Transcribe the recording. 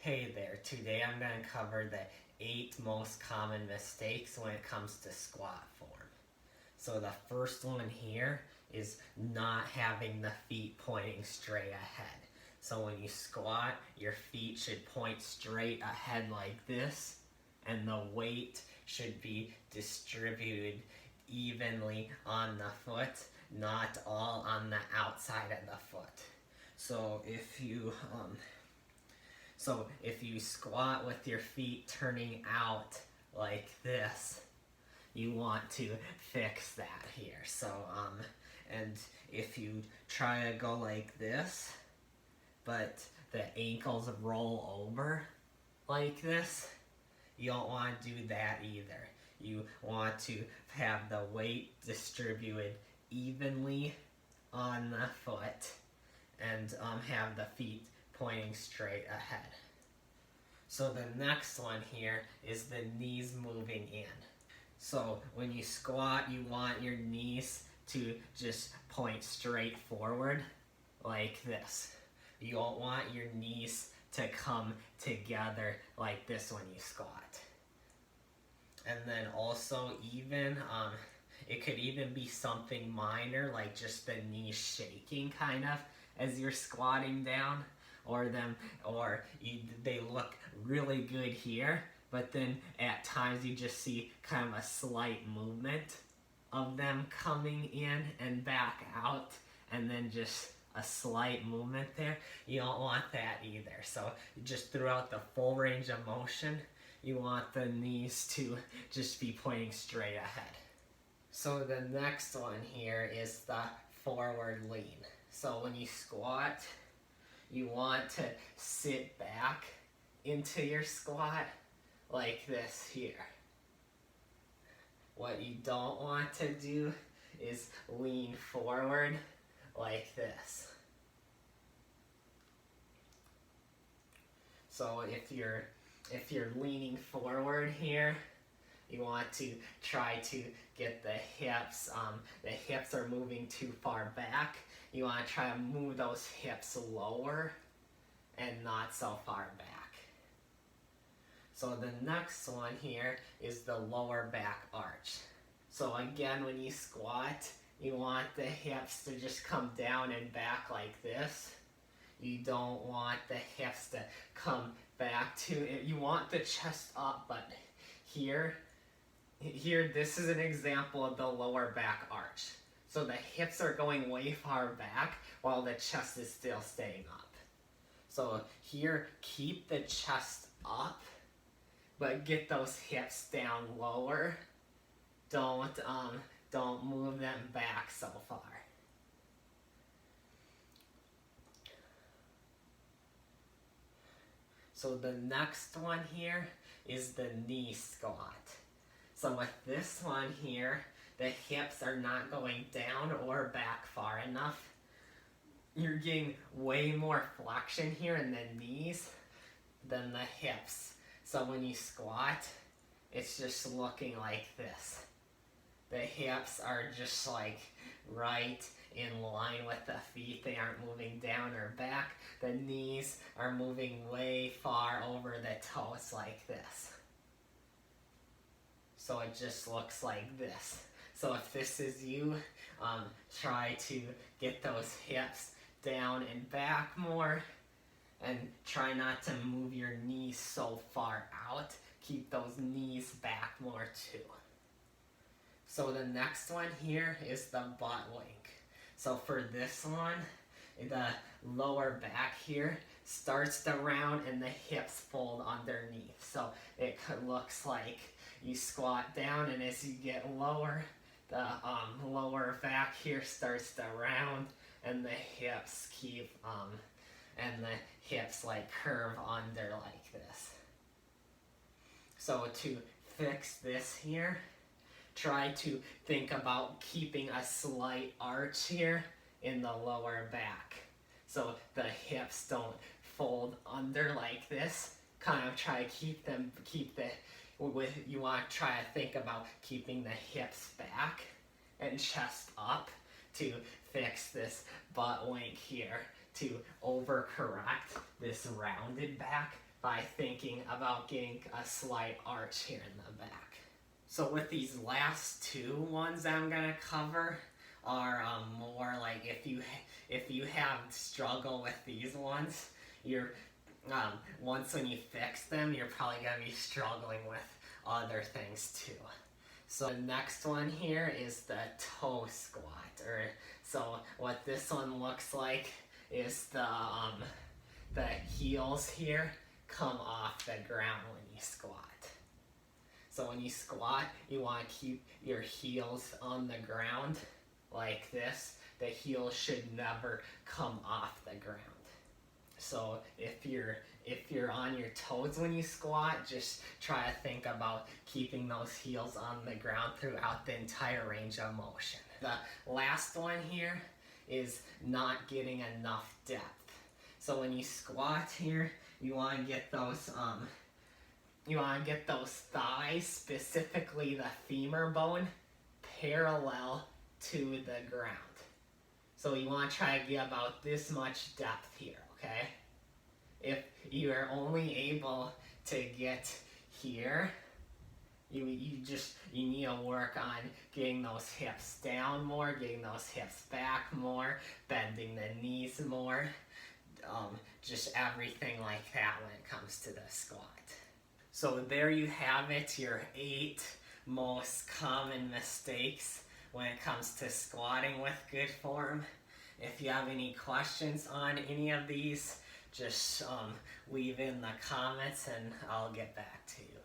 Hey there, today I'm going to cover the 8 most common mistakes when it comes to squat form. So the first one here is not having the feet pointing straight ahead. So when you squat, your feet should point straight ahead like this, and the weight should be distributed evenly on the foot, not all on the outside of the foot. So if you squat with your feet turning out like this, you want to fix that here. And if you try to go like this, but the ankles roll over like this, you don't want to do that either. You want to have the weight distributed evenly on the foot and have the feet pointing straight ahead. So the next one here is the knees moving in. So when you squat, you want your knees to just point straight forward like this. You don't want your knees to come together like this when you squat. And then also it could even be something minor, like just the knees shaking kind of as you're squatting down, they look really good here, but then at times you just see kind of a slight movement of them coming in and back out, and then just a slight movement there. You don't want that either. So just throughout the full range of motion, you want the knees to just be pointing straight ahead. So the next one here is the forward lean. So when you squat, you want to sit back into your squat like this here. What you don't want to do is lean forward like this. So if you're leaning forward here, you want to try to get the hips are moving too far back. You want to try to move those hips lower and not so far back. So the next one here is the lower back arch. So again, when you squat, you want the hips to just come down and back like this. You don't want the hips to come back to it. You want the chest up, but here, this is an example of the lower back arch. So the hips are going way far back while the chest is still staying up. So here, keep the chest up, but get those hips down lower. Don't move them back so far. So the next one here is the knee squat. So with this one here, the hips are not going down or back far enough. You're getting way more flexion here in the knees than the hips. So when you squat, it's just looking like this. The hips are just like right in line with the feet. They aren't moving down or back. The knees are moving way far over the toes like this. So it just looks like this. So if this is you, try to get those hips down and back more, and try not to move your knees so far out. Keep those knees back more too. So the next one here is the butt wink. So for this one, the lower back here starts to round and the hips fold underneath. So it looks like you squat down, and as you get lower, the lower back here starts to round, and the hips like curve under like this. So to fix this here, try to think about keeping a slight arch here in the lower back, so the hips don't fold under like this. Kind of try to you want to try to think about keeping the hips back and chest up to fix this butt wink here, to overcorrect this rounded back by thinking about getting a slight arch here in the back. So with these last two ones I'm gonna cover are more like if you have struggle with these ones, you're once when you fix them, you're probably gonna be struggling with other things too. So the next one here is the toe squat, so what this one looks like is the heels here come off the ground when you squat. So when you squat, you want to keep your heels on the ground like this. The heels should never come off the ground. So if you're on your toes when you squat, just try to think about keeping those heels on the ground throughout the entire range of motion. The last one here is not getting enough depth. So when you squat here, you want to get those thighs, specifically the femur bone, parallel to the ground. So you want to try to get about this much depth here, okay? If you are only able to get here, you need to work on getting those hips down more, getting those hips back more, bending the knees more, just everything like that when it comes to the squat. So there you have it, your 8 most common mistakes when it comes to squatting with good form. If you have any questions on any of these, just leave in the comments and I'll get back to you.